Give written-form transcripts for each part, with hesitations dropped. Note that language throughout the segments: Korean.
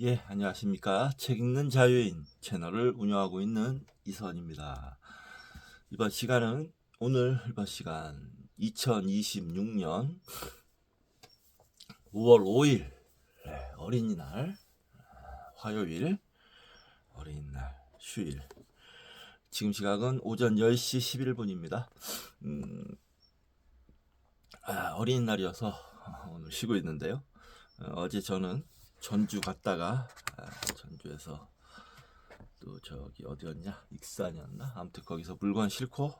예, 안녕하십니까. 책 읽는 자유인 채널을 운영하고 있는 이선입니다. 이번 시간 2026년 5월 5일 어린이날, 화요일, 어린이날, 휴일. 지금 시각은 오전 10시 11분입니다. 어린이날이어서 오늘 쉬고 있는데요. 어제 저는 전주 갔다가 전주에서 또 저기 어디였냐, 익산이었나, 아무튼 거기서 물건 싣고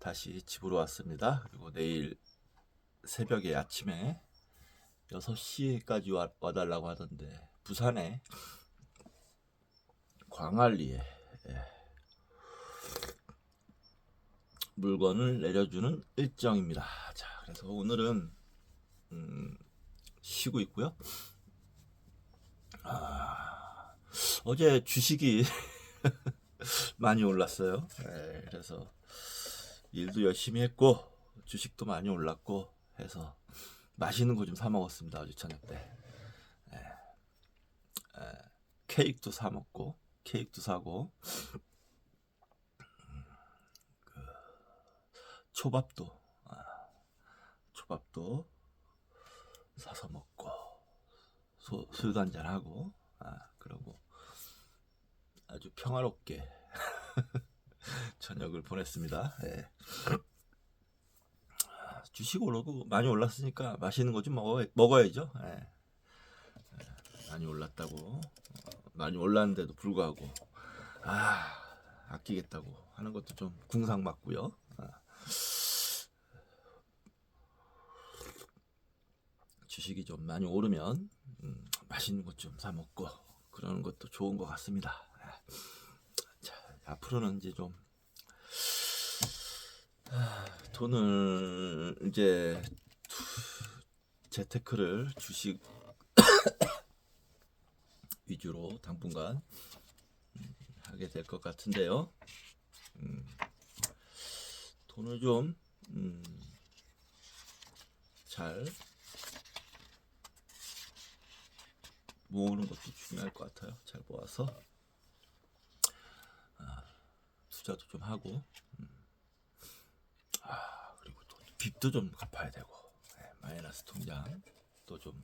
다시 집으로 왔습니다. 그리고 내일 새벽에 아침에 6시까지 와달라고 하던데, 부산에 광안리에 물건을 내려주는 일정입니다. 자, 그래서 오늘은 쉬고 있고요. 어제 주식이 많이 올랐어요. 그래서 일도 열심히 했고 주식도 많이 올랐고 해서 맛있는 거 좀 사 먹었습니다. 어제 저녁 때 케이크도 사 먹고, 케이크도 사고, 초밥도 초밥도 사서 먹고, 술도 한잔 하고, 그러고 아주 평화롭게 저녁을 보냈습니다. 주식 오르고 많이 올랐으니까 맛있는 거 좀 먹어야죠. 많이 올랐다고, 많이 올랐는데도 불구하고 아끼겠다고 하는 것도 좀 궁상맞고요. 주식이 좀 많이 오르면 맛있는 것 좀 사 먹고 그러는 것도 좋은 것 같습니다. 자, 앞으로는 이제 좀 돈을 이제 재테크를 주식 위주로 당분간 하게 될 것 같은데요. 돈을 좀 잘 모으는 것도 중요할 것 같아요. 잘 모아서 투자도 좀 하고, 그리고 또 빚도 좀 갚아야 되고, 마이너스 통장도 좀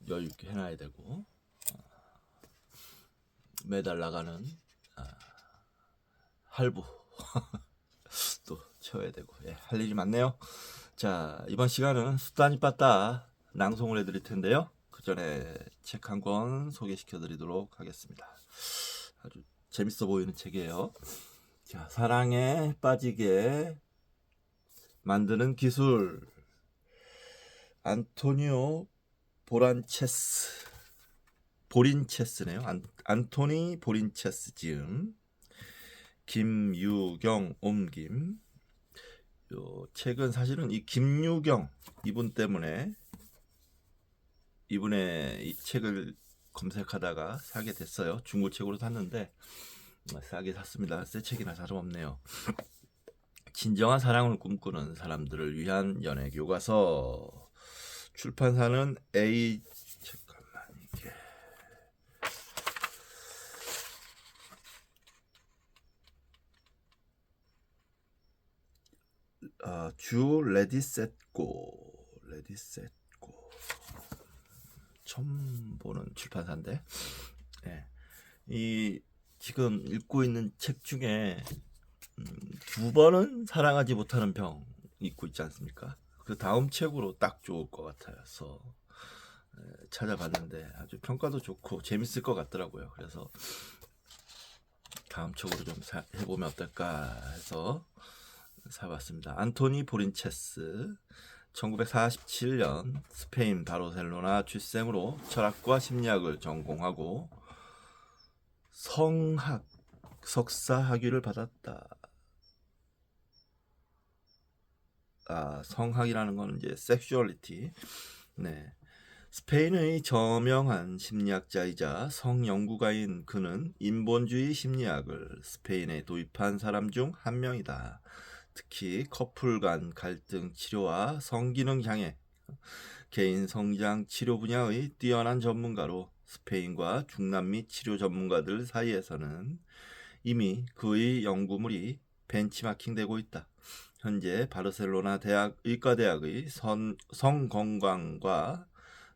여유 있게 해놔야 되고, 매달 나가는 할부 또 채워야 되고, 할 일이 많네요. 자, 이번 시간은 수다니 빠따 낭송을 해드릴 텐데요. 그 전에 책 한 권 소개시켜 드리도록 하겠습니다. 아주 재밌어 보이는 책이에요. 자, 사랑에 빠지게 만드는 기술, 안토니오 보린체스네요. 안토니 보린체스 지음, 김유경 옮김. 요 책은 사실은 이 김유경 이분 때문에 이분의 이 책을 검색하다가 사게 됐어요. 중고책으로 샀는데 싸게 샀습니다. 새 책이나 다름없네요. 진정한 사랑을 꿈꾸는 사람들을 위한 연애 교과서. 출판사는 잠깐만, 이게 주 레디셋고 처음 보는 출판사인데, 이 지금 읽고 있는 책 중에 2번은 사랑하지 못하는 병 읽고 있지 않습니까? 그 다음 책으로 딱 좋을 것 같아서 찾아봤는데 아주 평가도 좋고 재밌을 것 같더라고요. 그래서 다음 책으로 좀 해보면 어떨까 해서 사봤습니다. 안토니 보린체스, 1947년 스페인 바르셀로나 출생으로 철학과 심리학을 전공하고 성학 석사 학위를 받았다. 성학이라는 건 이제 섹슈얼리티. 네. 스페인의 저명한 심리학자이자 성연구가인 그는 인본주의 심리학을 스페인에 도입한 사람 중 한 명이다. 특히 커플 간 갈등 치료와 성기능 장애, 개인 성장 치료 분야의 뛰어난 전문가로 스페인과 중남미 치료 전문가들 사이에서는 이미 그의 연구물이 벤치마킹되고 있다. 현재 바르셀로나 대학 의과대학의 성건강과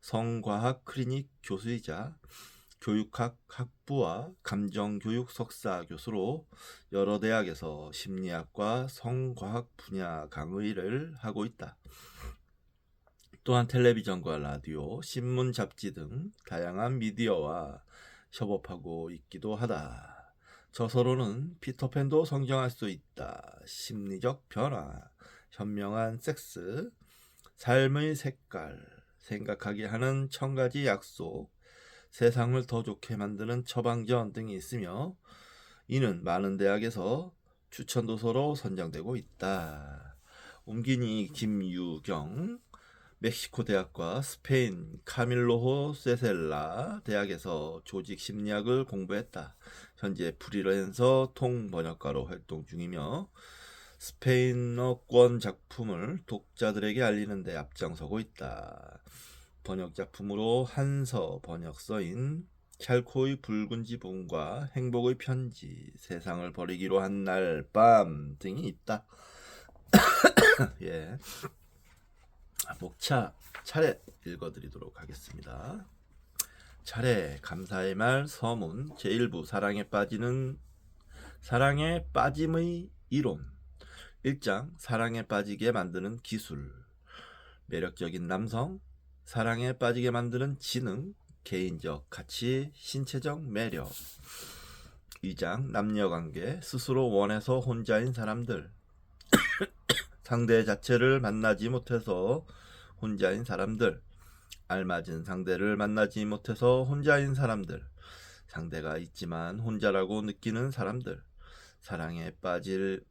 성과학 클리닉 교수이자 교육학 학부와 감정교육 석사 교수로 여러 대학에서 심리학과 성과학 분야 강의를 하고 있다. 또한 텔레비전과 라디오, 신문, 잡지 등 다양한 미디어와 협업하고 있기도 하다. 저서로는 피터팬도 성장할 수 있다. 심리적 변화, 현명한 섹스, 삶의 색깔, 생각하게 하는 1000가지 약속, 세상을 더 좋게 만드는 처방전 등이 있으며 이는 많은 대학에서 추천도서로 선정되고 있다. 옮기니 김유경 멕시코 대학과 스페인 카밀로호 세셀라 대학에서 조직 심리학을 공부했다. 현재 프리랜서 통번역가로 활동 중이며 스페인어권 작품을 독자들에게 알리는 데 앞장서고 있다. 번역 작품으로 한서 번역서인 찰코의 붉은 지붕과 행복의 편지, 세상을 버리기로 한 날 밤 등이 있다. 예. 목차 차례 읽어드리도록 하겠습니다. 차례 감사의 말 서문 제1부 사랑에 빠짐의 이론 1장 사랑에 빠지게 만드는 기술 매력적인 남성 사랑에 빠지게 만드는 지능 개인적 가치 신체적 매력 2장 남녀관계 스스로 원해서 혼자인 사람들 상대 자체를 만나지 못해서 혼자인 사람들 알맞은 상대를 만나지 못해서 혼자인 사람들 상대가 있지만 혼자라고 느끼는 사람들 사랑에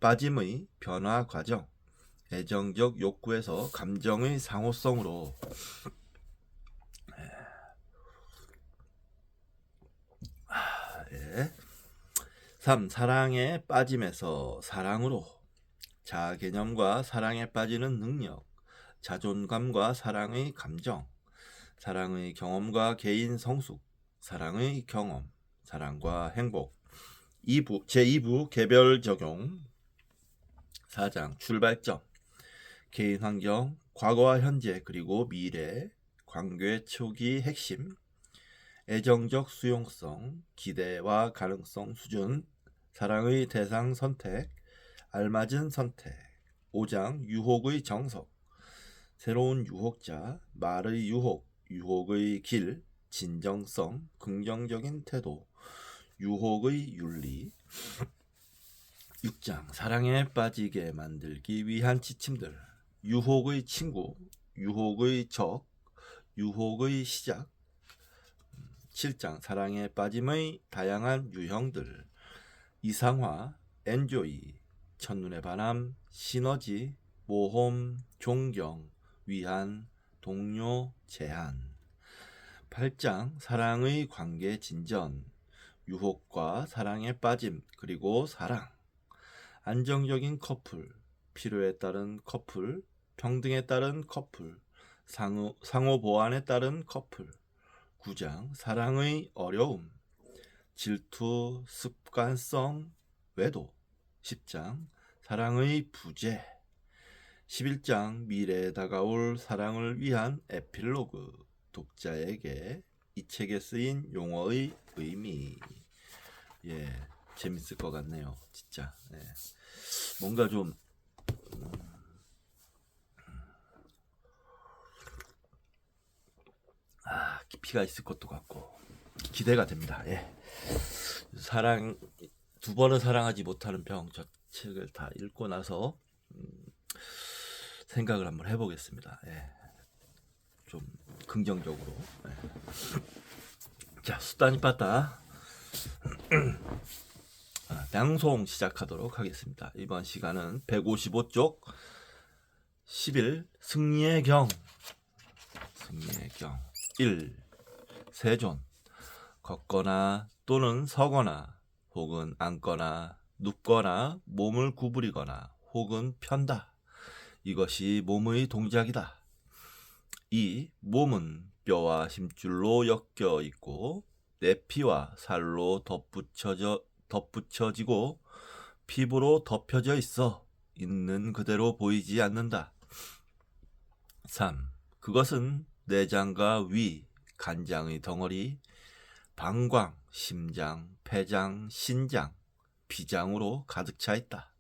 빠짐의 변화 과정 애정적 욕구에서 감정의 상호성으로 3. 사랑에 빠짐에서 사랑으로 자아 개념과 사랑에 빠지는 능력 자존감과 사랑의 감정 사랑의 경험과 개인 성숙 사랑의 경험 사랑과 행복 제2부 개별 적용 4장 출발점 개인 환경 과거와 현재 그리고 미래 관계 초기 핵심 애정적 수용성 기대와 가능성 수준 사랑의 대상 선택 알맞은 선택 5장 유혹의 정석 새로운 유혹자 말의 유혹의 길 진정성 긍정적인 태도 유혹의 윤리 6장 사랑에 빠지게 만들기 위한 지침들 유혹의 친구 유혹의 적 유혹의 시작 7장 사랑에 빠짐의 다양한 유형들 이상화 엔조이 첫눈에 반함 시너지 모험 존경 위안 동료 제한 8장 사랑의 관계 진전 유혹과 사랑에 빠짐 그리고 사랑 안정적인 커플 필요에 따른 커플 평등에 따른 커플 상호 보완에 따른 커플 9장 사랑의 어려움 질투 습관성 외도 10장 사랑의 부재 11장 미래에 다가올 사랑을 위한 에필로그 독자에게 이 책에 쓰인 용어의 의미 재밌을 것 같네요 진짜 뭔가 좀 깊이가 있을 것도 같고 기대가 됩니다 사랑 두 번은 사랑하지 못하는 병 저 책을 다 읽고 나서 생각을 한번 해보겠습니다 좀 긍정적으로 자 수다니 빠따 낭송 시작하도록 하겠습니다. 이번 시간은 155쪽 11 승리의 경 1 세존 걷거나 또는 서거나 혹은 앉거나 눕거나 몸을 구부리거나 혹은 편다. 이것이 몸의 동작이다. 2. 몸은 뼈와 힘줄로 엮여 있고 내 피와 살로 덧붙여지고 피부로 덮여져 있어 있는 그대로 보이지 않는다. 3. 그것은 내장과 위, 간장의 덩어리, 방광, 심장, 폐장, 신장, 비장으로 가득 차 있다.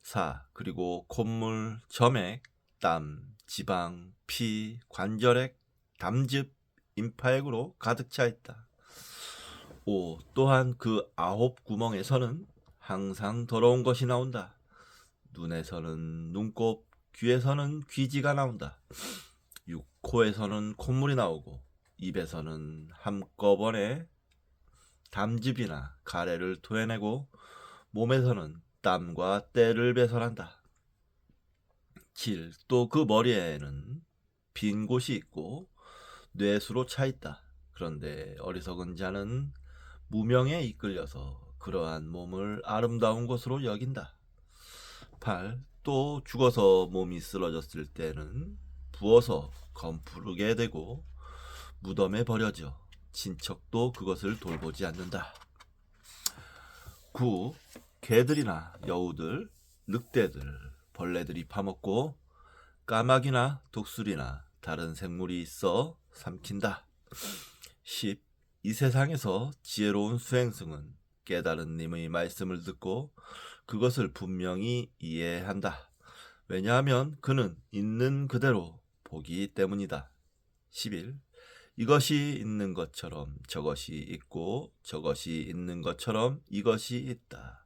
4. 그리고 콧물, 점액, 땀, 지방, 피, 관절액, 담즙, 임파액으로 가득 차 있다. 5. 또한 그 9구멍에서는 항상 더러운 것이 나온다. 눈에서는 눈곱, 귀에서는 귀지가 나온다. 6. 코에서는 콧물이 나오고 입에서는 한꺼번에 담즙이나 가래를 토해내고 몸에서는 땀과 때를 배설한다. 7. 또 그 머리에는 빈 곳이 있고 뇌수로 차 있다. 그런데 어리석은 자는 무명에 이끌려서 그러한 몸을 아름다운 것으로 여긴다. 8. 또 죽어서 몸이 쓰러졌을 때는 부어서 검푸르게 되고 무덤에 버려져 친척도 그것을 돌보지 않는다. 9. 개들이나 여우들, 늑대들, 벌레들이 파먹고 까마귀나 독수리나 다른 생물이 있어 삼킨다. 10. 이 세상에서 지혜로운 수행승은 깨달은 님의 말씀을 듣고 그것을 분명히 이해한다. 왜냐하면 그는 있는 그대로 보기 때문이다. 11. 이것이 있는 것처럼 저것이 있고 저것이 있는 것처럼 이것이 있다.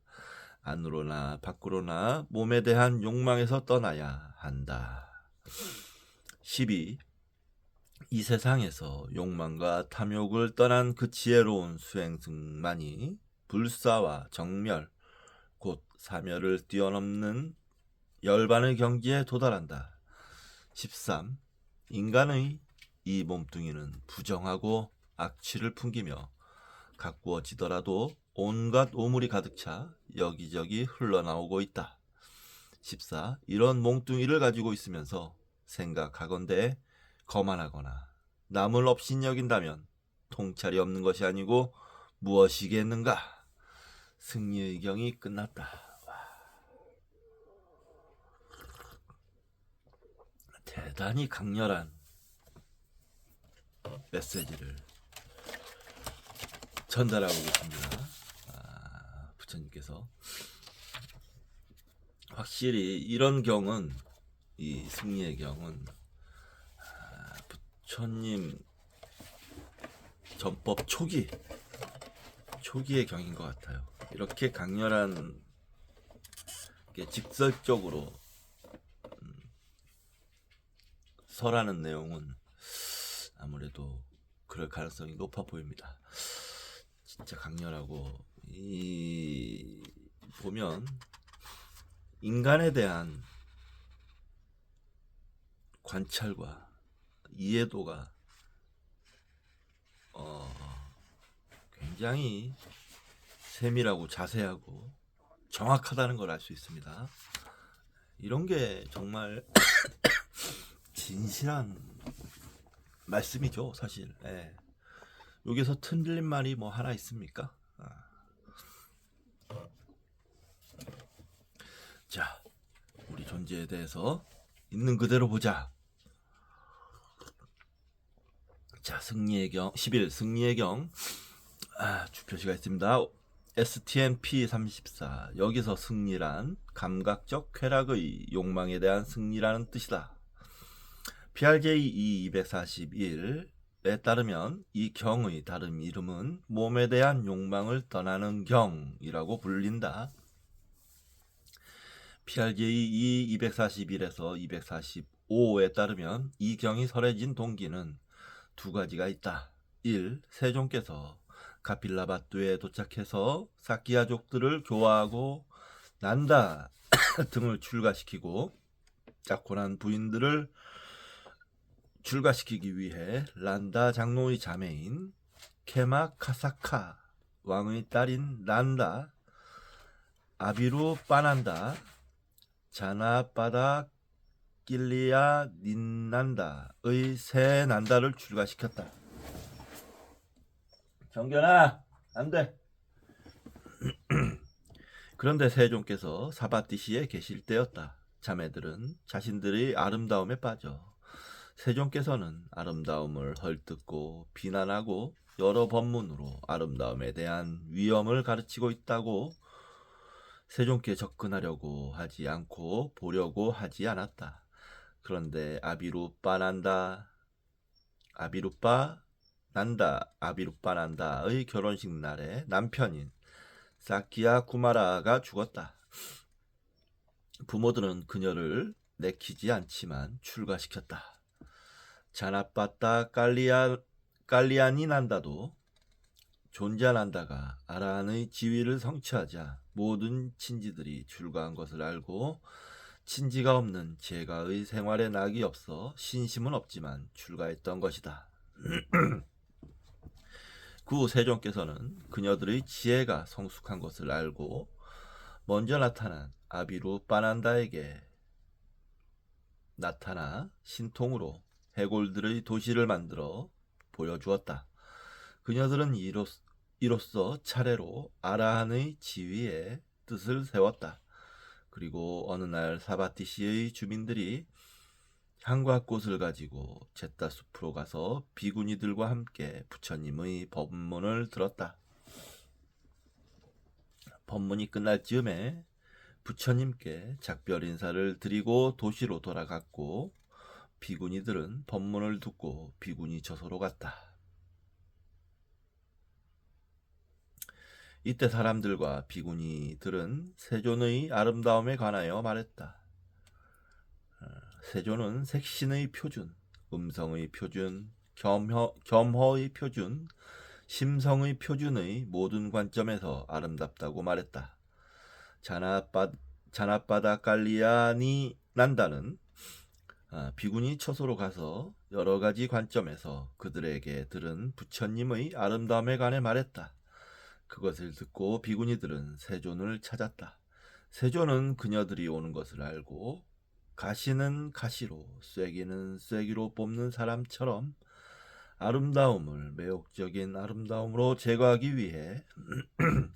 안으로나 밖으로나 몸에 대한 욕망에서 떠나야 한다. 12. 이 세상에서 욕망과 탐욕을 떠난 그 지혜로운 수행승만이 불사와 정멸, 곧 사멸을 뛰어넘는 열반의 경지에 도달한다. 13. 인간의 이 몸뚱이는 부정하고 악취를 풍기며 가꾸어지더라도 온갖 오물이 가득 차 여기저기 흘러나오고 있다. 14. 이런 몸뚱이를 가지고 있으면서 생각하건대 거만하거나 남을 업신여긴다면 통찰이 없는 것이 아니고 무엇이겠는가? 승리의 경이 끝났다. 대단히 강렬한 메시지를 전달하고 계십니다. 부처님께서 확실히 이런 경은, 이 승리의 경은 부처님 전법 초기의 경인 것 같아요. 이렇게 강렬한 직설적으로 설하는 내용은 아무래도 그럴 가능성이 높아 보입니다. 진짜 강렬하고, 보면 인간에 대한 관찰과 이해도가 굉장히 세밀하고 자세하고 정확하다는 걸 알 수 있습니다. 이런 게 정말 진실한 말씀이죠, 사실. 예. 여기서 틀린 말이 뭐 하나 있습니까? 자, 우리 존재에 대해서 있는 그대로 보자. 자, 승리의 경 11 승리의 경 주표시가 있습니다. STMP34. 여기서 승리란 감각적 쾌락의 욕망에 대한 승리라는 뜻이다. PRJ 241에 따르면 이 경의 다른 이름은 몸에 대한 욕망을 떠나는 경이라고 불린다. PRJ 241에서 245에 따르면 이 경이 설해진 동기는 두 가지가 있다. 1. 세종께서 가필라바뚜에 도착해서 사키야족들을 교화하고 난다 등을 출가시키고 약혼한 부인들을 출가시키기 위해 란다 장로의 자매인 케마 카사카 왕의 딸인 란다, 아비루 빠난다, 자나빠다 길리아 닌난다의 새 난다를 출가시켰다. 정견아, 안 돼. 그런데 세종께서 사바티시에 계실 때였다. 자매들은 자신들의 아름다움에 빠져 세종께서는 아름다움을 헐뜯고 비난하고 여러 법문으로 아름다움에 대한 위험을 가르치고 있다고 세종께 접근하려고 하지 않고 보려고 하지 않았다. 그런데 아비루빠 난다의 결혼식 날에 남편인 사키야 구마라가 죽었다. 부모들은 그녀를 내키지 않지만 출가시켰다. 자나빠따 깔리아니 난다도 존자난다가 아라한의 지위를 성취하자 모든 친지들이 출가한 것을 알고 친지가 없는 제가의 생활에 낙이 없어 신심은 없지만 출가했던 것이다. 그 세종께서는 그녀들의 지혜가 성숙한 것을 알고 먼저 나타난 아비루 빠난다에게 나타나 신통으로 해골들의 도시를 만들어 보여주었다. 그녀들은 이로써 차례로 아라한의 지위에 뜻을 세웠다. 그리고 어느 날 사바티시의 주민들이 향과 꽃을 가지고 제따 숲으로 가서 비구니들과 함께 부처님의 법문을 들었다. 법문이 끝날 즈음에 부처님께 작별 인사를 드리고 도시로 돌아갔고 비구니들은 법문을 듣고 비구니 처소로 갔다. 이때 사람들과 비구니들은 세존의 아름다움에 관하여 말했다. 세존은 색신의 표준, 음성의 표준, 겸허의 표준, 심성의 표준의 모든 관점에서 아름답다고 말했다. 자나빠다 깔리아니 난다는 비구니 처소로 가서 여러 가지 관점에서 그들에게 들은 부처님의 아름다움에 관해 말했다. 그것을 듣고 비구니들은 세존을 찾았다. 세존은 그녀들이 오는 것을 알고 가시는 가시로 쐐기는 쐐기로 뽑는 사람처럼 아름다움을 매혹적인 아름다움으로 제거하기 위해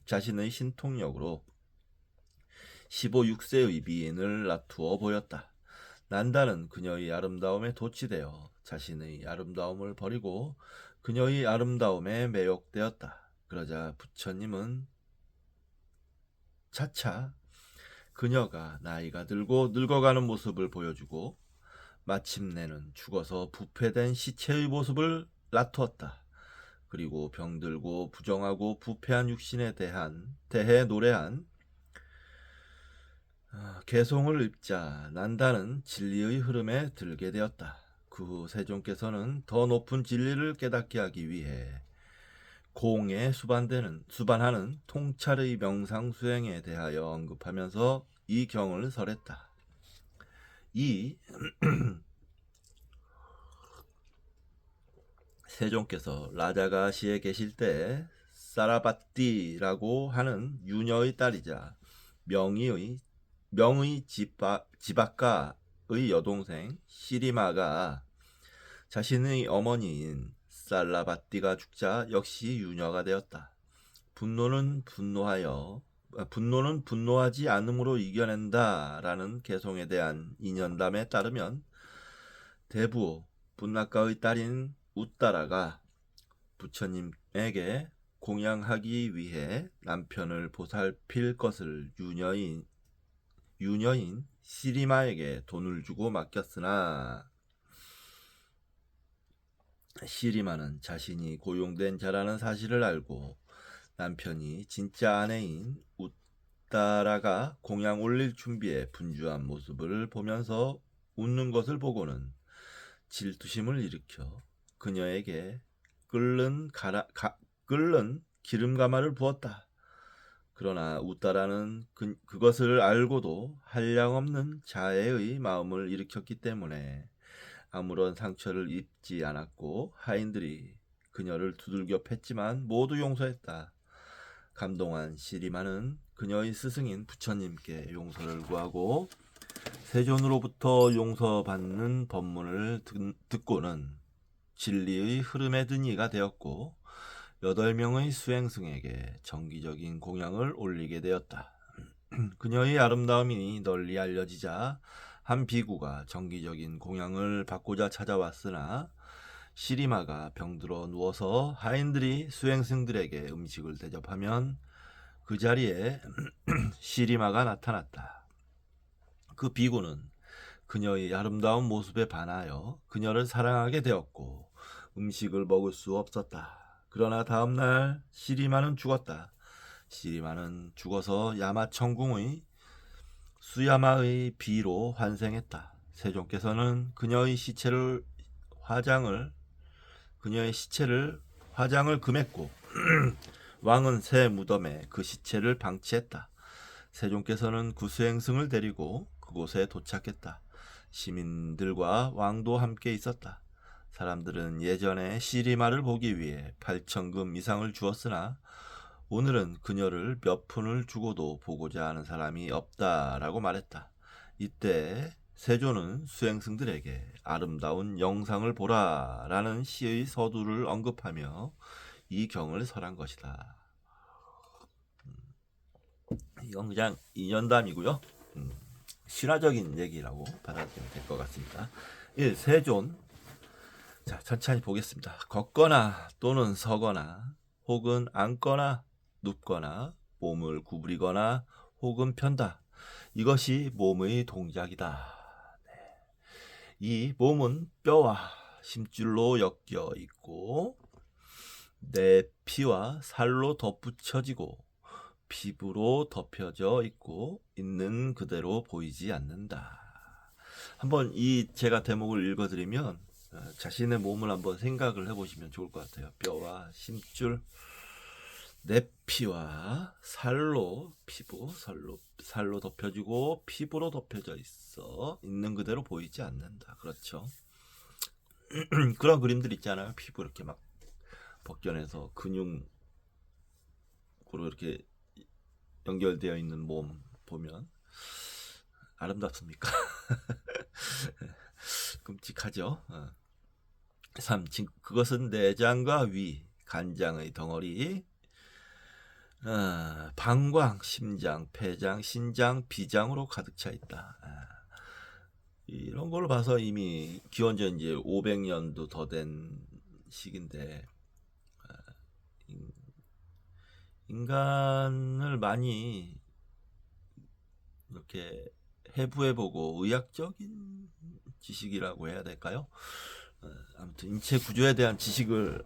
자신의 신통력으로 15,6세의 미인을 놔두어 보였다. 난다는 그녀의 아름다움에 도취되어 자신의 아름다움을 버리고 그녀의 아름다움에 매혹되었다. 그러자 부처님은 차차 그녀가 나이가 들고 늙어가는 모습을 보여주고 마침내는 죽어서 부패된 시체의 모습을 놔두었다. 그리고 병들고 부정하고 부패한 육신에 대해 노래한 개송을 입자 난다는 진리의 흐름에 들게 되었다. 그 후 세종께서는 더 높은 진리를 깨닫게 하기 위해 공에 수반하는 통찰의 명상 수행에 대하여 언급하면서 이 경을 설했다. 이 세종께서 라자가시에 계실 때 사라바띠라고 하는 유녀의 딸이자 명의 지박가의 여동생 시리마가 자신의 어머니인 살라바띠가 죽자 역시 유녀가 되었다. 분노는 분노하지 않음으로 이겨낸다라는 개송에 대한 인연담에 따르면 대부호 분나카의 딸인 우따라가 부처님에게 공양하기 위해 남편을 보살필 것을 유녀인 시리마에게 돈을 주고 맡겼으나 시리마는 자신이 고용된 자라는 사실을 알고 남편이 진짜 아내인 우따라가 공양 올릴 준비에 분주한 모습을 보면서 웃는 것을 보고는 질투심을 일으켜 그녀에게 끓는 기름가마를 부었다. 그러나 우따라는 그것을 알고도 한량없는 자애의 마음을 일으켰기 때문에 아무런 상처를 입지 않았고 하인들이 그녀를 두들겨 팼지만 모두 용서했다. 감동한 시리마는 그녀의 스승인 부처님께 용서를 구하고 세존으로부터 용서받는 법문을 듣고는 진리의 흐름에 든 이가 되었고 8명의 수행승에게 정기적인 공양을 올리게 되었다. 그녀의 아름다움이 널리 알려지자 한 비구가 정기적인 공양을 받고자 찾아왔으나 시리마가 병들어 누워서 하인들이 수행승들에게 음식을 대접하면 그 자리에 시리마가 나타났다. 그 비구는 그녀의 아름다운 모습에 반하여 그녀를 사랑하게 되었고 음식을 먹을 수 없었다. 그러나 다음날 시리마는 죽었다. 시리마는 죽어서 야마천궁의 수야마의 비로 환생했다. 세종께서는 그녀의 시체를 화장을 금했고 왕은 새 무덤에 그 시체를 방치했다. 세종께서는 구수행승을 데리고 그곳에 도착했다. 시민들과 왕도 함께 있었다. 사람들은 예전에 시리마를 보기 위해 8천금 이상을 주었으나 오늘은 그녀를 몇 푼을 주고도 보고자 하는 사람이 없다라고 말했다. 이때 세조는 수행승들에게 아름다운 영상을 보라라는 시의 서두를 언급하며 이 경을 설한 것이다. 이건 그냥 인연담이고요. 신화적인 얘기라고 받아들이면 될 것 같습니다. 1. 세존. 자, 천천히 보겠습니다. 걷거나 또는 서거나 혹은 앉거나 눕거나 몸을 구부리거나 혹은 편다. 이것이 몸의 동작이다. 이 몸은 뼈와 심줄로 엮여 있고 내 피와 살로 덧붙여지고 피부로 덮여져 있고 있는 그대로 보이지 않는다. 한번 이 제가 대목을 읽어드리면 자신의 몸을 한번 생각을 해보시면 좋을 것 같아요. 뼈와 심줄, 내 피와 살로 살로 덮여지고 피부로 덮여져 있어 있는 그대로 보이지 않는다. 그렇죠. 그런 그림들 있잖아요. 피부 이렇게 막 벗겨내서 근육으로 이렇게 연결되어 있는 몸 보면 아름답습니까? 끔찍하죠. 3. 그것은 내장과 위, 간장의 덩어리, 방광, 심장, 폐장, 신장, 비장으로 가득 차 있다. 이런 걸 봐서 이미 기원전 이제 500년도 더 된 시기인데 인간을 많이 이렇게 해부해보고 의학적인 지식이라고 해야 될까요? 아무튼 인체 구조에 대한 지식이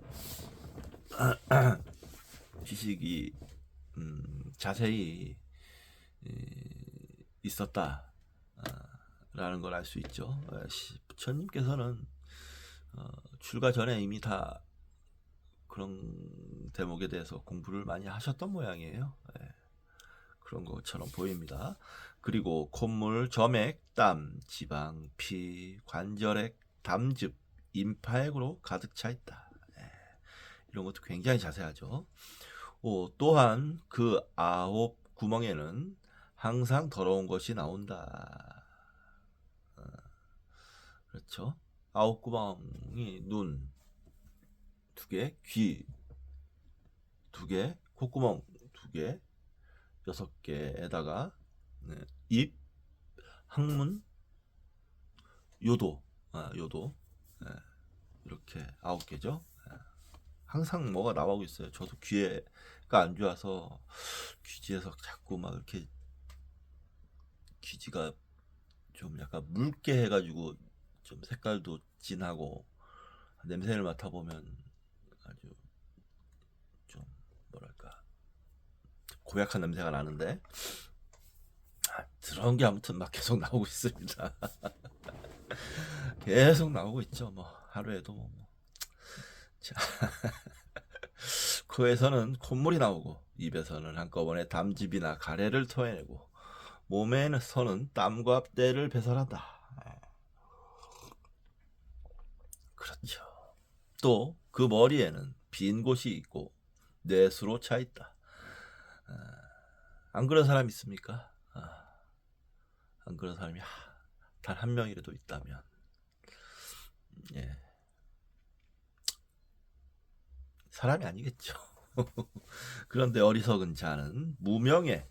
자세히 있었다 라는 걸 알 수 있죠. 부처님께서는 출가 전에 이미 다 그런 대목에 대해서 공부를 많이 하셨던 모양이에요. 그런 것처럼 보입니다. 그리고 콧물, 점액, 땀, 지방, 피, 관절액, 담즙, 임파액으로 가득 차 있다. 이런 것도 굉장히 자세하죠. 또한 그 9 구멍에는 항상 더러운 것이 나온다. 그렇죠. 9 구멍이 눈 2개, 귀 2개, 콧구멍 2개, 6개에다가 입, 항문, 요도, 이렇게 9개죠. 항상 뭐가 나오고 있어요. 저도 귀가 안 좋아서 귀지에서 자꾸 막 이렇게 귀지가 좀 약간 묽게 해가지고 좀 색깔도 진하고 냄새를 맡아보면 아주 좀 뭐랄까 고약한 냄새가 나는데 그런 게 아무튼 막 계속 나오고 있습니다. 계속 나오고 있죠. 뭐 하루에도 뭐. 자, 코에서는 콧물이 나오고 입에서는 한꺼번에 담즙이나 가래를 토해내고 몸에서는 땀과 떼를 배설한다. 그렇죠. 또 그 머리에는 빈 곳이 있고 뇌수로 차 있다. 안 그런 사람 있습니까? 안 그런 사람이 단 한 명이라도 있다면, 예, 사람이 아니겠죠. 그런데 어리석은 자는 무명에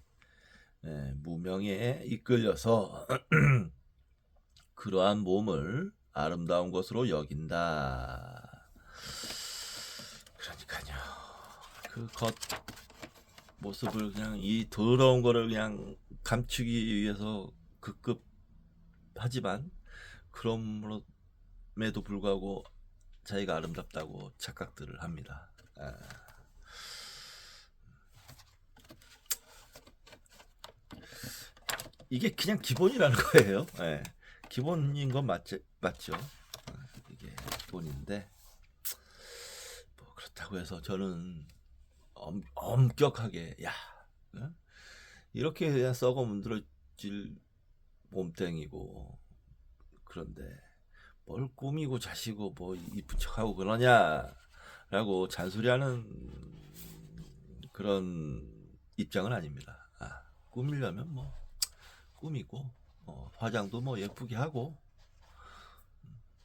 이끌려서 그러한 몸을 아름다운 것으로 여긴다. 그러니까요. 그 겉 모습을 그냥 이 더러운 거를 그냥 감추기 위해서 급급하지만 그럼에도 불구하고 자기가 아름답다고 착각들을 합니다. 이게 그냥 기본이라는 거예요. 예. 기본인 건 맞죠. 이게 기본인데 뭐 그렇다고 해서 저는 엄격하게 어? 이렇게 그냥 썩어 문드러질 몸땡이고 그런데 뭘 꾸미고 자시고 뭐 이쁜 척하고 그러냐라고 잔소리하는 그런 입장은 아닙니다. 꾸미려면 뭐 꾸미고 화장도 뭐 예쁘게 하고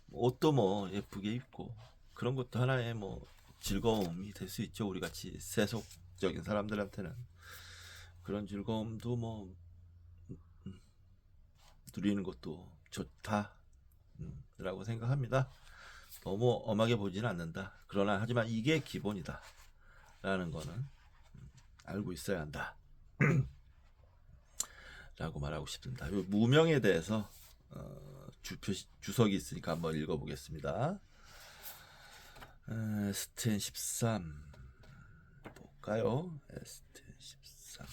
옷도 뭐 예쁘게 입고 그런 것도 하나의 뭐 즐거움이 될 수 있죠. 우리 같이 세속적인 사람들한테는 그런 즐거움도 뭐 누리는 것도 좋다 라고 생각합니다. 너무 엄하게 보지는 않는다. 그러나 하지만 이게 기본이다 라는 거는 알고 있어야 한다 라고 말하고 싶습니다. 이 무명에 대해서 주석이 있으니까 한번 읽어보겠습니다. S10 13 볼까요? S10 13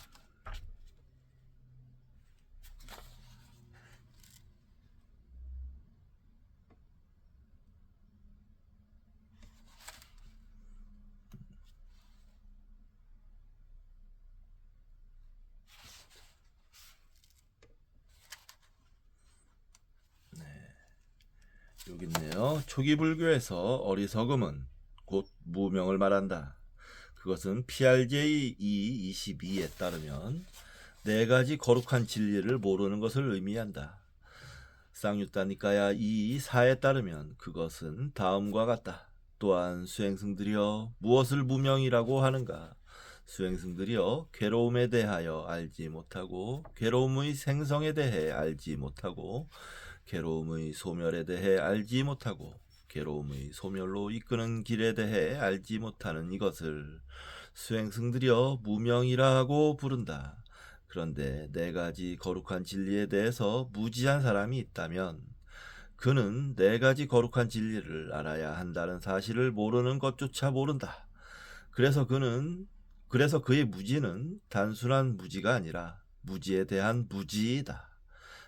여기 있네요. 초기 불교에서 어리석음은 곧 무명을 말한다. 그것은 PRJ 222에 따르면 네 가지 거룩한 진리를 모르는 것을 의미한다. 쌍유따니까야 224에 따르면 그것은 다음과 같다. 또한 수행승들이여 무엇을 무명이라고 하는가? 수행승들이여 괴로움에 대하여 알지 못하고 괴로움의 생성에 대해 알지 못하고 괴로움의 소멸에 대해 알지 못하고 괴로움의 소멸로 이끄는 길에 대해 알지 못하는 이것을 수행승들이여 무명이라고 부른다. 그런데 네 가지 거룩한 진리에 대해서 무지한 사람이 있다면 그는 네 가지 거룩한 진리를 알아야 한다는 사실을 모르는 것조차 모른다. 그래서 그의 무지는 단순한 무지가 아니라 무지에 대한 무지이다.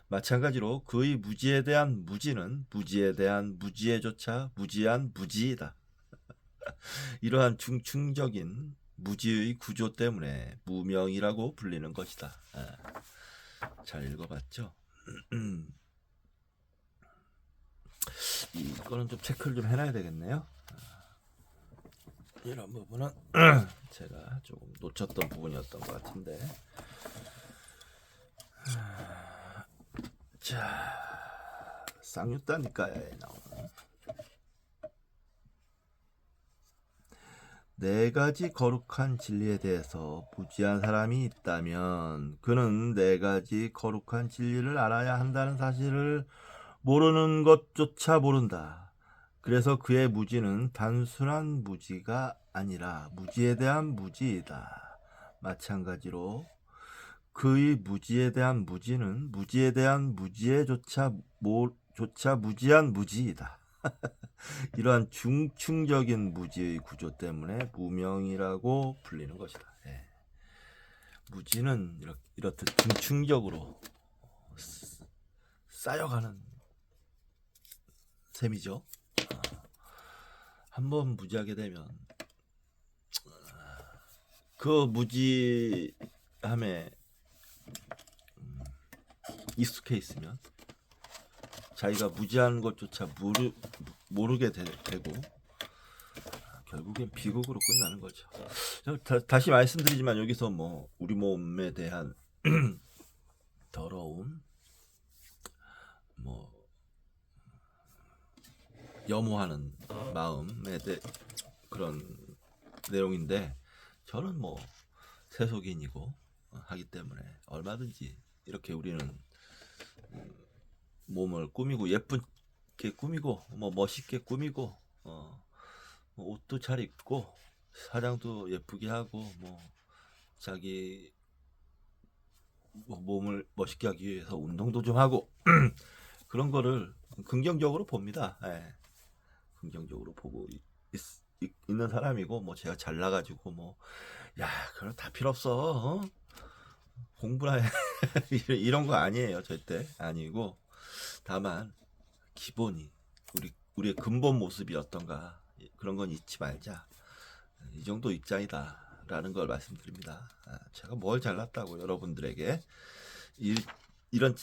마찬가지로 그의 무지에 대한 무지는 무지에 대한 무지에조차 무지한 무지이다. 이러한 중충적인 무지의 구조 때문에 무명이라고 불리는 것이다. 잘 읽어봤죠? 이거는 좀 체크를 좀 해놔야 되겠네요. 이런 부분은 제가 조금 놓쳤던 부분이었던 것 같은데. 자, 쌍유따니까에 나오는 네 가지 거룩한 진리에 대해서 무지한 사람이 있다면 그는 네 가지 거룩한 진리를 알아야 한다는 사실을 모르는 것조차 모른다. 그래서 그의 무지는 단순한 무지가 아니라 무지에 대한 무지이다. 마찬가지로 그의 무지에 대한 무지는 무지에 대한 무지에조차 무지한 무지이다. 이러한 중충적인 무지의 구조 때문에 무명이라고 불리는 것이다. 무지는 이렇듯 중충적으로 쌓여가는 셈이죠. 한번 무지하게 되면 그 무지함에 익숙해 있으면 자기가 무지한 것조차 모르게 되고 결국엔 비극으로 끝나는 거죠. 다시 말씀드리지만 여기서 뭐 우리 몸에 대한 더러움, 뭐 염호하는 마음에 그런 내용인데, 저는 뭐 세속인이고 하기 때문에 얼마든지 이렇게 우리는 몸을 꾸미고 예쁘게 꾸미고 뭐 멋있게 꾸미고 뭐 옷도 잘 입고 화장도 예쁘게 하고 뭐 자기 뭐 몸을 멋있게 하기 위해서 운동도 좀 하고 그런 거를 긍정적으로 봅니다. 예. 긍정적으로 보고 있는 사람이고, 뭐 제가 잘나가지고 뭐 야 그럼 다 필요 없어, 공부나 해 이런 거 아니에요. 절대 아니고, 다만 기본이 우리의 근본 모습이 어떤가, 그런 건 잊지 말자, 이 정도 입장이다 라는 걸 말씀드립니다. 제가 뭘 잘났다고 여러분들에게 이런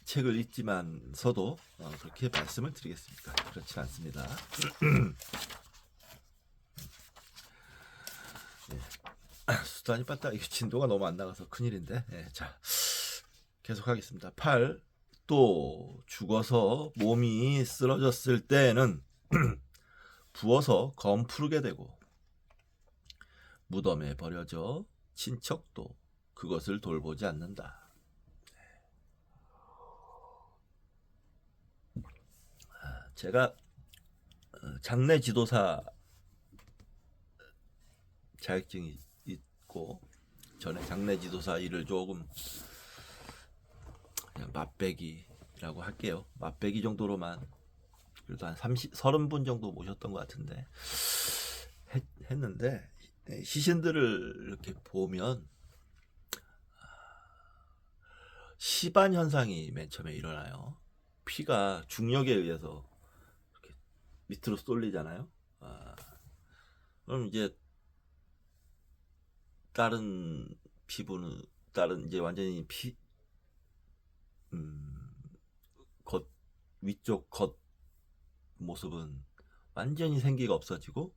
책을 읽지만서도 그렇게 말씀을 드리겠습니까? 그렇지 않습니다. 수단이 빠따, 이게 진도가 너무 안 나가서 큰일인데. 자, 계속하겠습니다. 8. 또 죽어서 몸이 쓰러졌을 때에는 부어서 검푸르게 되고 무덤에 버려져 친척도 그것을 돌보지 않는다. 제가 장례 지도사 자격증이 있고, 전에 장례 지도사 일을 조금 그냥 맛배기라고 할게요. 맛배기 정도로만 그래도 한 30분 정도 모셨던 것 같은데 했는데, 시신들을 이렇게 보면 시반 현상이 맨 처음에 일어나요. 피가 중력에 의해서 이렇게 밑으로 쏠리잖아요. 그럼 이제 다른 피부는, 다른 이제 완전히 겉 위쪽 겉 모습은 완전히 생기가 없어지고,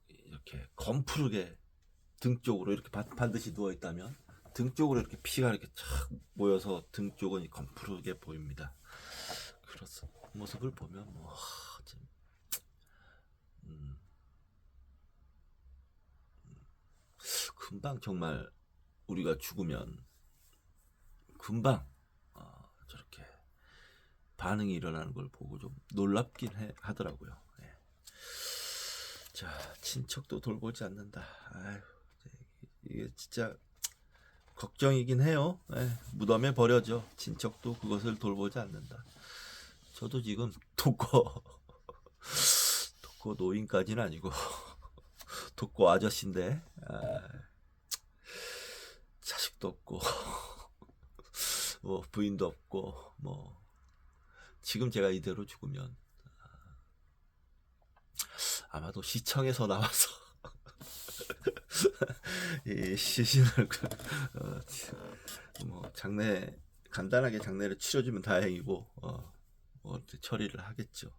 이렇게 검푸르게 등 쪽으로 이렇게 반드시 누워 있다면 등 쪽으로 이렇게 피가 이렇게 착 모여서 등 쪽은 검푸르게 보입니다. 그런 모습을 보면 뭐 금방, 정말 우리가 죽으면 금방 저렇게 반응이 일어나는 걸 보고 좀 놀랍긴 하더라고요. 자, 친척도 돌보지 않는다. 아유, 이게 진짜 걱정이긴 해요. 무덤에 버려져 친척도 그것을 돌보지 않는다. 저도 지금 독거 노인까지는 아니고 독거 아저씨인데, 자식도 없고 뭐 부인도 없고, 뭐 지금 제가 이대로 죽으면 아마도 시청에서 나와서 이 시신을 뭐 간단하게 장례를 치러주면 다행이고, 처리를 하겠죠.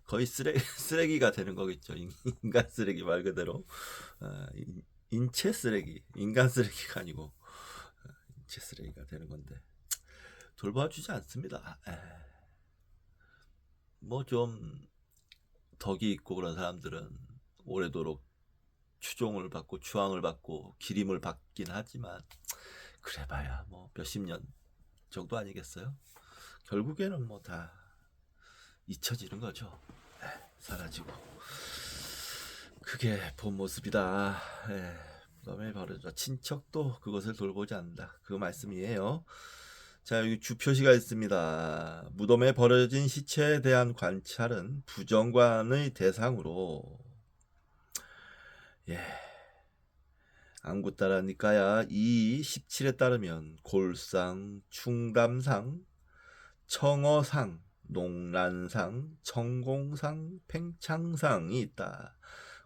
거의 쓰레기가 되는 거겠죠. 인간 쓰레기 말 그대로. 인체 쓰레기, 인간 쓰레기가 아니고 인체 쓰레기가 되는 건데 돌봐주지 않습니다. 뭐 좀 덕이 있고 그런 사람들은 오래도록 추종을 받고 추앙을 받고 기림을 받긴 하지만, 그래봐야 뭐 몇십 년 정도 아니겠어요? 결국에는 뭐 다 잊혀지는 거죠. 사라지고. 그게 본 모습이다. 너의 버려져 친척도 그것을 돌보지 않는다. 그 말씀이에요. 자, 여기 주표시가 있습니다. 무덤에 버려진 시체에 대한 관찰은 부정관의 대상으로, 안구따라 니까야 2:17에 따르면 골상, 충담상, 청어상, 농란상, 청공상, 팽창상이 있다.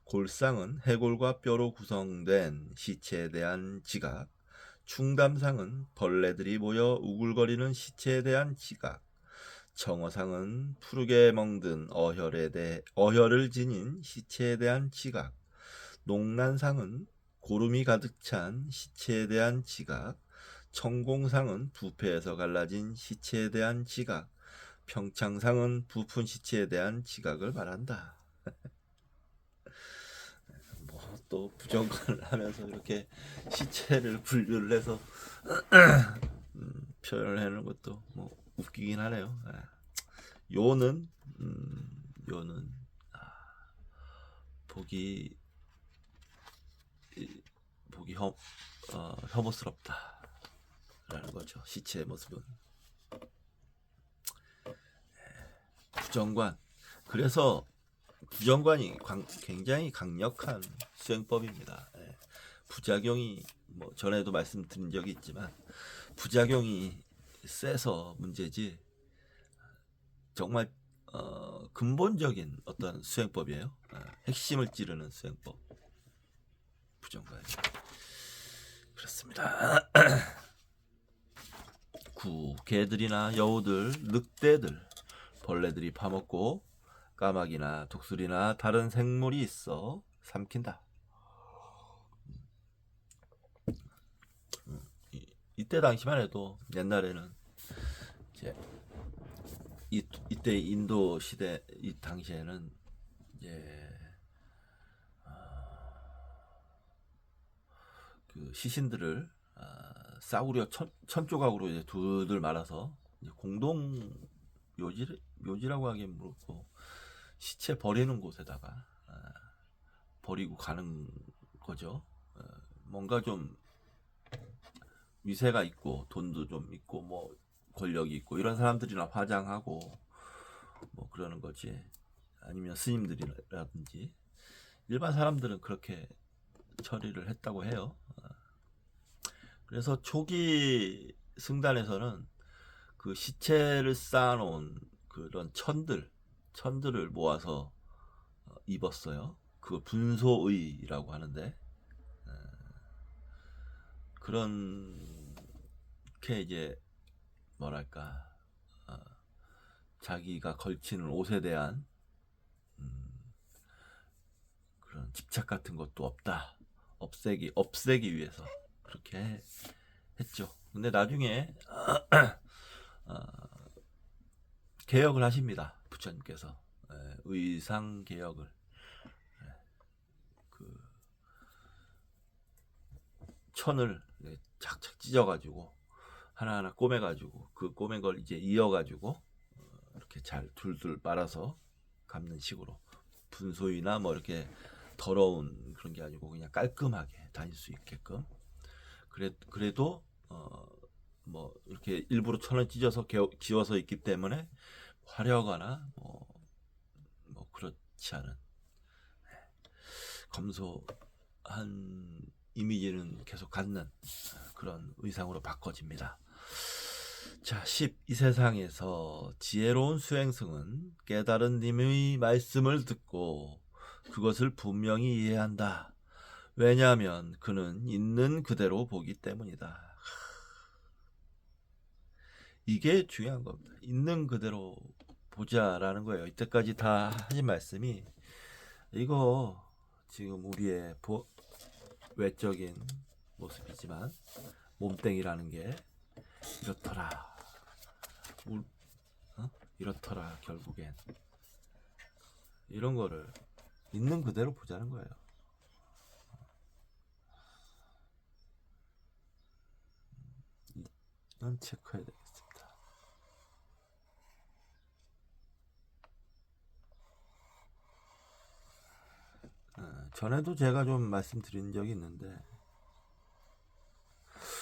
골상은 해골과 뼈로 구성된 시체에 대한 지각, 충담상은 벌레들이 모여 우글거리는 시체에 대한 지각, 청어상은 푸르게 멍든 어혈을 지닌 시체에 대한 지각, 농란상은 고름이 가득 찬 시체에 대한 지각, 청공상은 부패에서 갈라진 시체에 대한 지각, 평창상은 부푼 시체에 대한 지각을 말한다. 뭐 또 부정관을 하면서 이렇게 시체를 분류를 해서 표현을 하는 것도 뭐 웃기긴 하네요. 요는 요는 보기 혐오스럽다라는 거죠. 시체의 모습은 부정관. 그래서 부정관이 굉장히 강력한 수행법입니다. 부작용이 뭐 전에도 말씀드린 적이 있지만 부작용이 세서 문제지 정말 근본적인 어떤 수행법이에요. 핵심을 찌르는 수행법. 부정관이 그렇습니다. 개들이나 여우들, 늑대들, 벌레들이 파먹고 까마귀나 독수리나 다른 생물이 있어 삼킨다. 이때 당시만 해도 옛날에는 이제 이때 인도 시대 이 당시에는 이제 그 시신들을 싸구려 천 조각으로 이제 둘둘 말아서 이제 공동 묘지라고 하기엔 뭐고 시체 버리는 곳에다가 버리고 가는 거죠. 뭔가 좀 위세가 있고 돈도 좀 있고 뭐 권력이 있고 이런 사람들이나 화장하고 뭐 그러는 거지. 아니면 스님들이라든지 일반 사람들은 그렇게 처리를 했다고 해요. 그래서 초기 승단에서는 그 시체를 쌓아놓은 그런 천들을 모아서 입었어요. 그걸 분소의라고 하는데 그렇게 이제 뭐랄까 자기가 걸치는 옷에 대한 그런 집착 같은 것도 없다. 없애기 위해서 그렇게 했죠. 근데 나중에 개혁을 하십니다. 부처님께서 의상 개혁을 그 천을 착착 찢어가지고 하나하나 꼬매가지고 그 꼬맨 걸 이제 이어가지고 이렇게 잘 둘둘 말아서 감는 식으로 분소이나 뭐 이렇게 더러운 그런 게 아니고 그냥 깔끔하게 다닐 수 있게끔 그래도 뭐 이렇게 일부러 천을 찢어서 지워서 있기 때문에 화려하거나 뭐 그렇지 않은 검소한 이미지는 계속 갖는 그런 의상으로 바꿔집니다. 자, 10. 이 세상에서 지혜로운 수행승은 깨달은 님의 말씀을 듣고 그것을 분명히 이해한다. 왜냐하면 그는 있는 그대로 보기 때문이다. 이게 중요한 겁니다. 있는 그대로 보자라는 거예요. 이때까지 다 하신 말씀이 이거 지금 우리의 외적인 모습이지만 몸땡이라는 게 이렇더라. 이렇더라. 결국엔 이런 거를 있는 그대로 보자는 거예요. 이건 체크해야 되겠습니다. 전에도 제가 좀 말씀드린 적이 있는데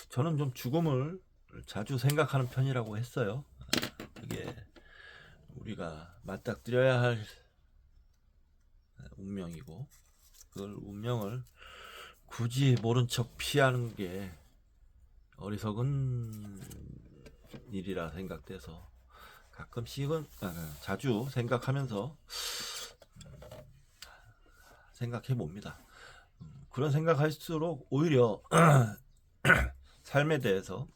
저는 좀 죽음을 자주 생각하는 편이라고 했어요. 그게 우리가 맞닥뜨려야 할 운명이고 그걸 운명을 굳이 모른 척 피하는 게 어리석은 일이라 생각돼서 가끔씩은 자주 생각하면서 생각해 봅니다. 그런 생각할수록 오히려 삶에 대해서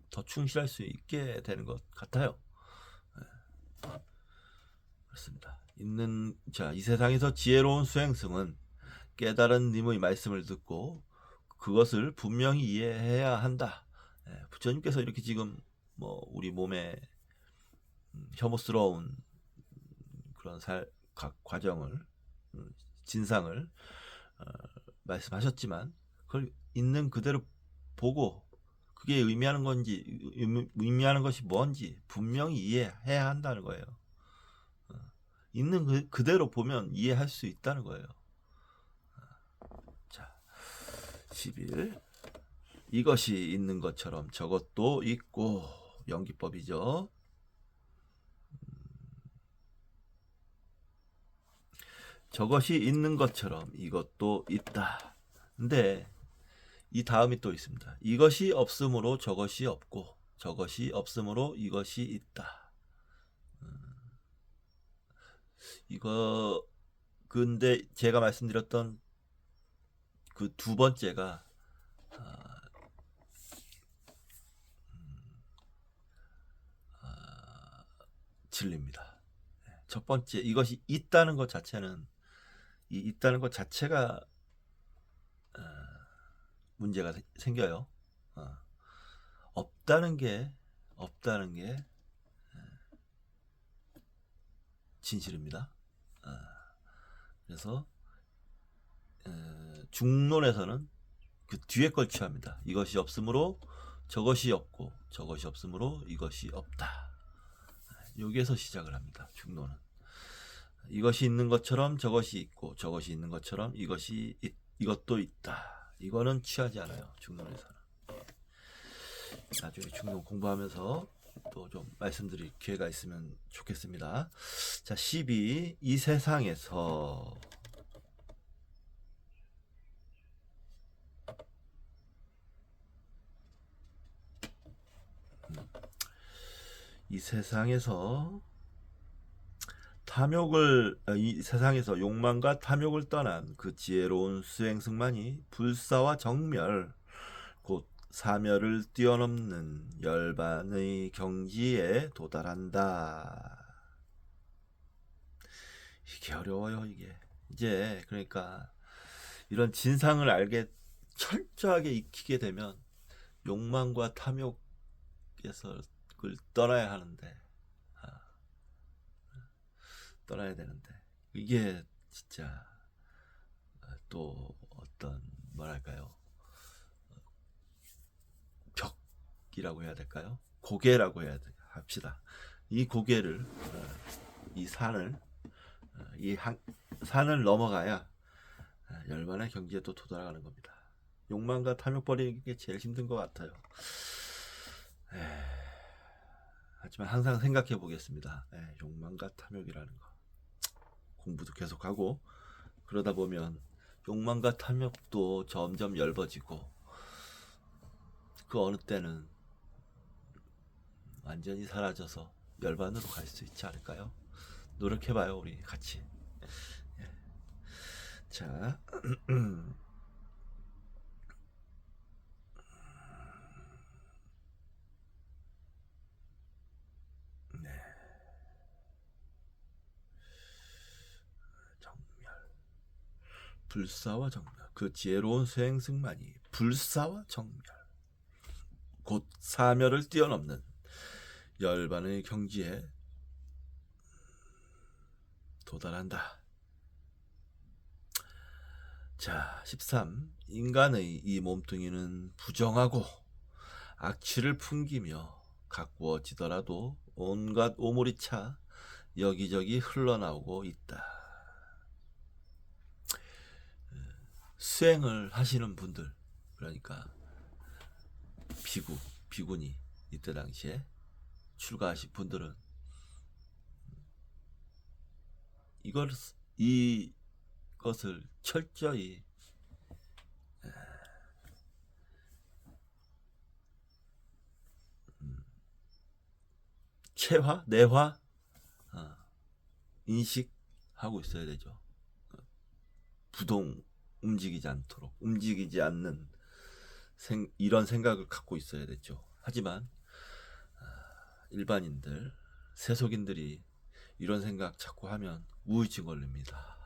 더 충실할 수 있게 되는 것 같아요. 그렇습니다. 이 세상에서 지혜로운 수행승은 깨달은 님의 말씀을 듣고 그것을 분명히 이해해야 한다. 부처님께서 이렇게 지금 뭐 우리 몸에 혐오스러운 그런 과정을, 진상을 말씀하셨지만 그걸 있는 그대로 보고 그게 의미하는 건지, 의미하는 것이 뭔지 분명히 이해해야 한다는 거예요. 있는 그대로 보면 이해할 수 있다는 거예요. 자, 11. 이것이 있는 것처럼 저것도 있고. 연기법이죠. 저것이 있는 것처럼 이것도 있다. 근데 이 다음이 또 있습니다. 이것이 없으므로 저것이 없고 저것이 없으므로 이것이 있다. 이거 근데 제가 말씀드렸던 그 두 번째가 진리입니다. 첫 번째, 이것이 있다는 것 자체는, 이 있다는 것 자체가 문제가 생겨요. 없다는 게 진실입니다. 그래서 중론에서는 그 뒤에 걸 취합니다. 이것이 없으므로 저것이 없고 저것이 없으므로 이것이 없다. 여기에서 시작을 합니다. 중론은 이것이 있는 것처럼 저것이 있고 저것이 있는 것처럼 이것도 있다. 이거는 취하지 않아요. 중론에서는. 나중에 중론 공부하면서 또 좀 말씀드릴 기회가 있으면 좋겠습니다. 자, 12. 이 세상에서 이 세상에서 욕망과 탐욕을 떠난 그 지혜로운 수행승만이 불사와 정멸 곧 사멸을 뛰어넘는 열반의 경지에 도달한다. 이게 어려워요. 이게 이제 그러니까 이런 진상을 철저하게 익히게 되면 욕망과 탐욕에서 그걸 떠나야 하는데 떠나야 되는데 이게 진짜 또 어떤 뭐랄까요, 벽이라고 해야 될까요? 고개라고 해야 합시다. 이 고개를 이 산을 산을 넘어가야 열반의 경지에 또 도달하는 겁니다. 욕망과 탐욕 버리는 게 제일 힘든 것 같아요. 하지만 항상 생각해 보겠습니다. 욕망과 탐욕이라는 거. 공부도 계속하고 그러다 보면 욕망과 탐욕도 점점 엷어지고 그 어느 때는 완전히 사라져서 열반으로 갈 수 있지 않을까요? 노력해봐요, 우리 같이. 자, 네. 정멸, 불사와 정멸, 그 지혜로운 수행승만이 불사와 정멸, 곧 사멸을 뛰어넘는 열반의 경지에 도달한다. 자, 13. 인간의 이 몸뚱이는 부정하고 악취를 풍기며 가꾸어지더라도 온갖 오물이 차 여기저기 흘러나오고 있다. 수행을 하시는 분들, 그러니까 비군이 이때 당시에 출가하신 분들은 이것을 철저히 내화 인식하고 있어야 되죠. 움직이지 않는 이런 생각을 갖고 있어야 되죠. 하지만 일반인들, 세속인들이 이런 생각 자꾸 하면 우울증 걸립니다.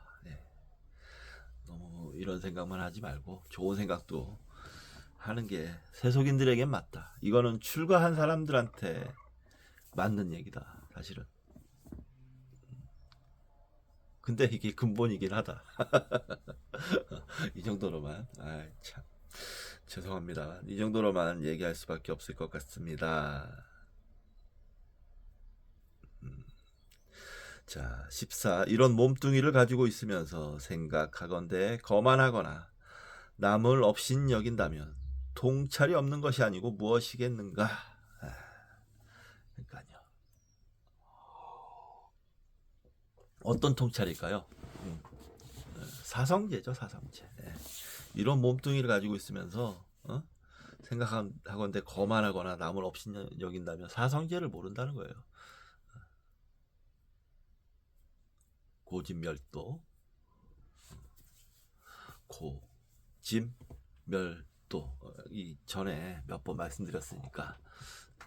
너무 이런 생각만 하지 말고 좋은 생각도 하는 게 세속인들에겐 맞다. 이거는 출가한 사람들한테 맞는 얘기다. 사실은. 근데 이게 근본이긴 하다. 이 정도로만. 아, 참. 죄송합니다. 이 정도로만 얘기할 수밖에 없을 것 같습니다. 자, 14. 이런 몸뚱이를 가지고 있으면서 생각하건대 거만하거나 남을 업신 여긴다면 통찰이 없는 것이 아니고 무엇이겠는가? 그러니까요. 어떤 통찰일까요? 사성제죠, 사성제. 예. 이런 몸뚱이를 가지고 있으면서 생각하건대 거만하거나 남을 업신 여긴다면 사성제를 모른다는 거예요. 고진멸도, 고진멸도. 이 전에 몇 번 말씀드렸으니까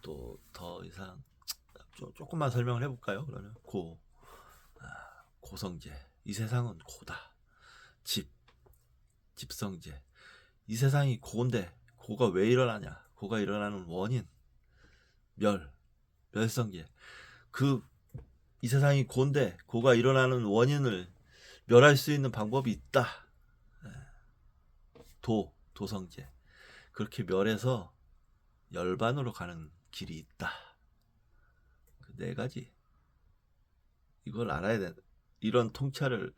또 더 이상 조금만 설명을 해볼까요? 그러면 고성제. 이 세상은 고다. 집성제. 이 세상이 고인데 고가 왜 일어나냐? 고가 일어나는 원인. 멸성제. 이 세상이 고인데 고가 일어나는 원인을 멸할 수 있는 방법이 있다. 도성제. 그렇게 멸해서 열반으로 가는 길이 있다. 그 네 가지. 이걸 알아야 돼. 이런 통찰을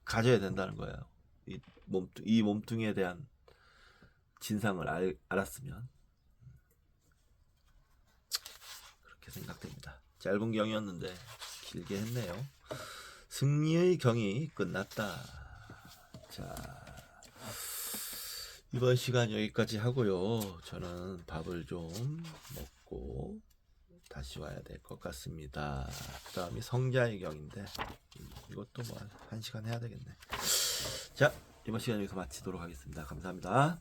가져야 된다는 거예요. 이 몸뚱이에 대한 진상을 알았으면 그렇게 생각됩니다. 짧은 경이었는데 길게 했네요. 승리의 경이 끝났다. 자, 이번 시간 여기까지 하고요. 저는 밥을 좀 먹고 다시 와야 될 것 같습니다. 그 다음이 성자의 경인데 이것도 뭐 1시간 해야 되겠네. 자, 이번 시간 여기서 마치도록 하겠습니다. 감사합니다.